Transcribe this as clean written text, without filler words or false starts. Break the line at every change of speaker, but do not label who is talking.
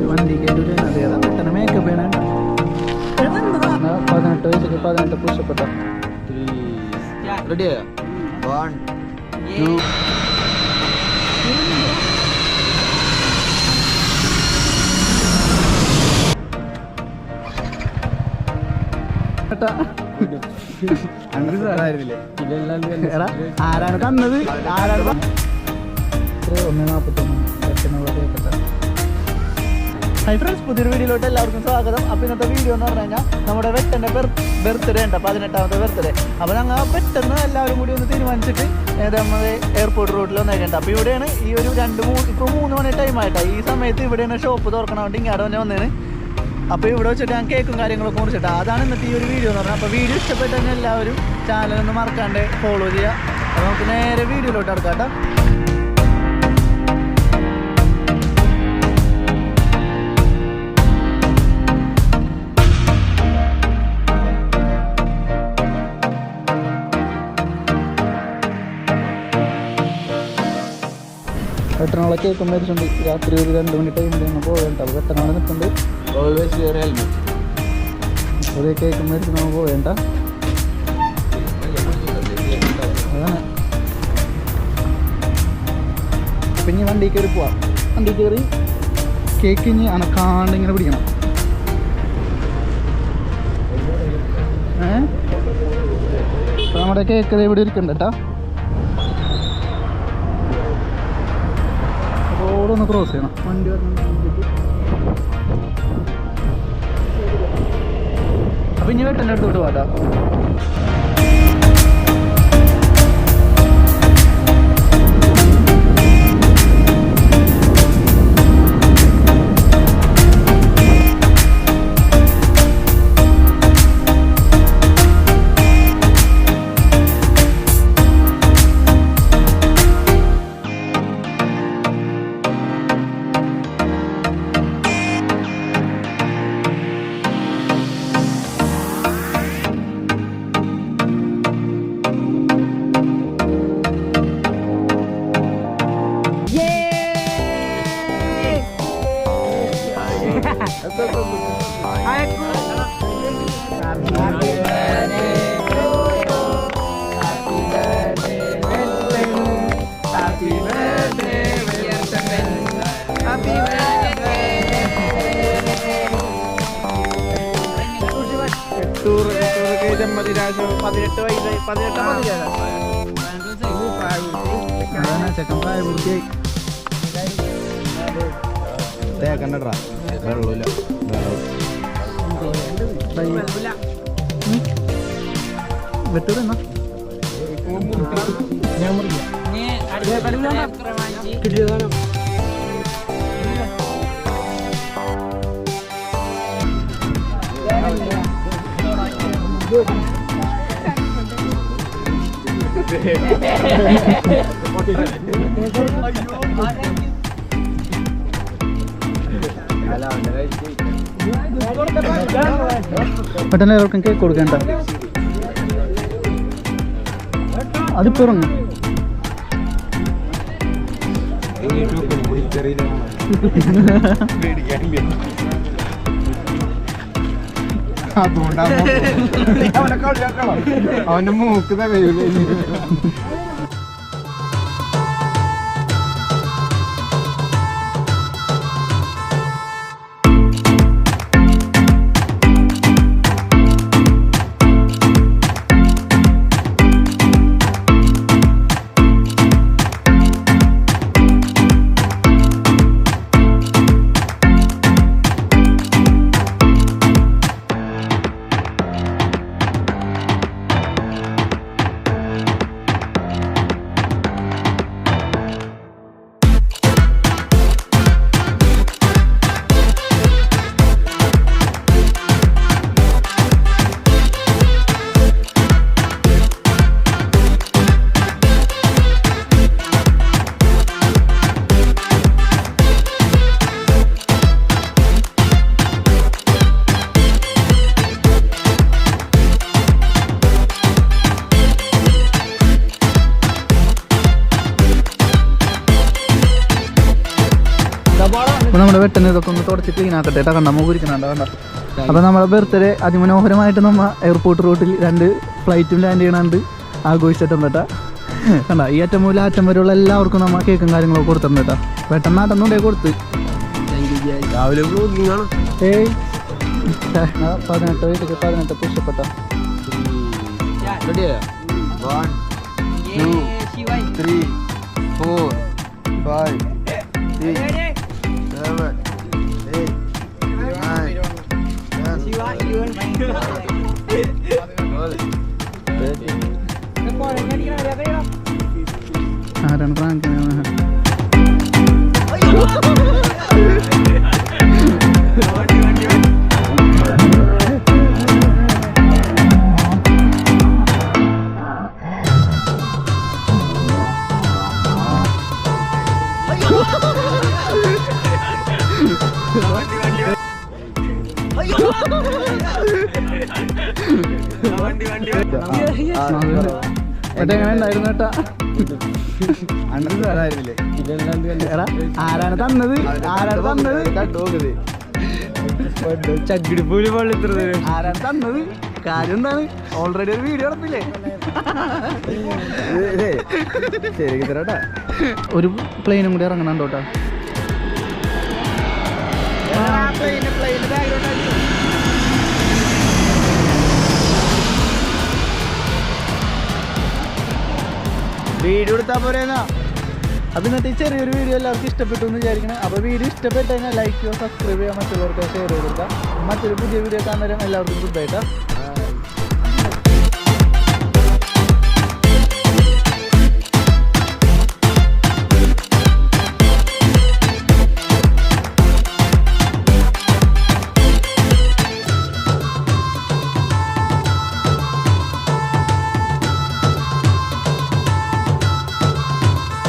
വണ്ടി കേട്ടിട്ട് അറിയാതെ പെട്ടെന്ന് മേക്കപ്പ് ചെയ്യണ 18 വയസ്സിൽ 18 പുഷപ്പെട്ട
റെഡിയാ 1 2
ആരാണ് തന്നത്? ആരാണ് 1:41 ഹൈ ഫ്രണ്ട്സ്, പുതിയൊരു വീഡിയോയിലോട്ട് എല്ലാവർക്കും സ്വാഗതം. അപ്പോൾ ഇന്നത്തെ വീഡിയോ എന്ന് പറഞ്ഞു കഴിഞ്ഞാൽ നമ്മുടെ വെട്ടൻ്റെ ബർത്ത്ഡേ ഉണ്ട്, 18ാമത്തെ ബർത്ത്ഡേ. അപ്പോൾ ഞങ്ങൾ പെട്ടെന്ന് എല്ലാവരും കൂടി ഒന്ന് തീരുമാനിച്ചിട്ട് നമ്മൾ എയർപോർട്ട് റോഡിൽ വന്നേക്കുന്നുണ്ട്. അപ്പോൾ ഇവിടെയാണ് ഈ ഒരു 3 മണി ടൈമായിട്ടാണ്. ഈ സമയത്ത് ഇവിടെയാണ് ഷോപ്പ് തുറക്കണോണ്ട് ഇങ്ങോട്ട് തന്നെ വന്നേന്. അപ്പോൾ ഇവിടെ വെച്ചിട്ട് ഞാൻ കേക്കും കാര്യങ്ങളൊക്കെ കുറിച്ചിട്ട് അതാണ് ഇന്നത്തെ ഈ ഒരു വീഡിയോ എന്ന് പറഞ്ഞാൽ. അപ്പോൾ വീഡിയോ ഇഷ്ടപ്പെട്ട് തന്നെ എല്ലാവരും ചാനലൊന്ന് മറക്കാണ്ട് ഫോളോ ചെയ്യുക. അപ്പോൾ നമുക്ക് നേരെ വീഡിയോയിലോട്ട് എടുക്കാം കേട്ടോ. വെട്ടണോളെ കേൾക്കും മേടിച്ചിട്ടുണ്ട്. രാത്രി ഒരു 2 മണി ടൈമിൽ നമ്മൾ പോകേണ്ട. അപ്പോൾ വെട്ടണോളെ നിൽക്കുന്നുണ്ട്. ഒരു കേക്കും മേടിച്ച് നമ്മൾ പോകേണ്ട. അതാണ്. അപ്പം ഇനി വണ്ടി കയറി പോവാം. വണ്ടി കയറി കേക്ക് ഇനി അനക്കാണ്ട് ഇങ്ങനെ പിടിക്കണം. അപ്പം നമ്മുടെ കേക്ക് ഇവിടെ ഇരിക്കുന്നുണ്ട് കേട്ടോ. റോഡൊന്ന് ക്രോസ് ചെയ്യണം. വണ്ടി അപ്പം ഇനി വെട്ടൻ്റെ അടുത്തോട്ട് പോകാം. ചെക്കൻ പ്രായപൂർത്തിയായി.
കണ്ടടാ വെള്ളമില്ല.
വെട്ടൂരെന്നാ ഞാൻ മുറില്ല. പെട്ടെന്ന് എല്ലാവർക്കും കേക്ക് കൊടുക്കണ്ട. അതിപ്പോ ഇറങ്ങും.
അവന്റെ മൂക്കുന്ന കഴിയൂല.
വെട്ടന് ഇതൊക്കെ ഒന്ന് തുടച്ച് ക്ലീൻ ആക്കട്ടെ കേട്ടോ. കണ്ട നമുക്ക് ഇരിക്കണണ്ട കണ്ട. അപ്പോൾ നമ്മുടെ ബർത്ത്ഡേ അതിമനോഹരമായിട്ട് നമ്മൾ എയർപോർട്ട് റൂട്ടിൽ 2 ഫ്ലൈറ്റും ലാൻഡ് ചെയ്യണുണ്ട് ആഘോഷിച്ചിട്ടുണ്ട് കേട്ടോ. കണ്ട ഈ അറ്റം മുതൽ അറ്റം വരെയുള്ള എല്ലാവർക്കും നമ്മൾ കേക്കും കാര്യങ്ങളൊക്കെ കൊടുത്തിട്ടുണ്ട് കേട്ടോ. പെട്ടെന്ന് നാട്ടെന്നുണ്ടേ കൊടുത്ത്
രാവിലെ വ്ലോഗിംഗ് ആണ്.
18 വീട്ടിലേക്ക് 18 പുഷപ്പെട്ട
റെഡിയാ? 1 2 3 4 5 6 7 8 9
ആരാണ് പ്രാങ്ക് എങ്ങനെ ഉണ്ടായിരുന്നു കേട്ടാ? ആരാണ് തന്നത്?
ചകിടിപ്പൂലി പള്ളിത്തത്
ആരാണ് തന്നത്? കാര്യം എന്താണ്? ഓൾറെഡി ഒരു വീഡിയോ നടത്തില്ലേ?
ശരിക്കും തരാട്ടാ.
ഒരു പ്ലെയിനും കൂടി ഇറങ്ങണുണ്ടോ കേട്ടോ.
വീഡിയോ എടുത്താൽ പോരേന്നാ.
അപ്പോൾ ഇന്നത്തെ ചെറിയൊരു വീഡിയോ എല്ലാവർക്കും ഇഷ്ടപ്പെട്ടു എന്ന് വിചാരിക്കണം. അപ്പോൾ വീഡിയോ ഇഷ്ടപ്പെട്ട് കഴിഞ്ഞാൽ ലൈക്ക് ചെയ്യുക, സബ്സ്ക്രൈബ് ചെയ്യുക, മറ്റുള്ളവർക്ക് ഷെയർ ചെയ്ത് കൊടുക്കുക. മറ്റൊരു പുതിയ വീഡിയോ കാണുന്നവരും എല്ലാവർക്കും ഗുഡ് ബൈ.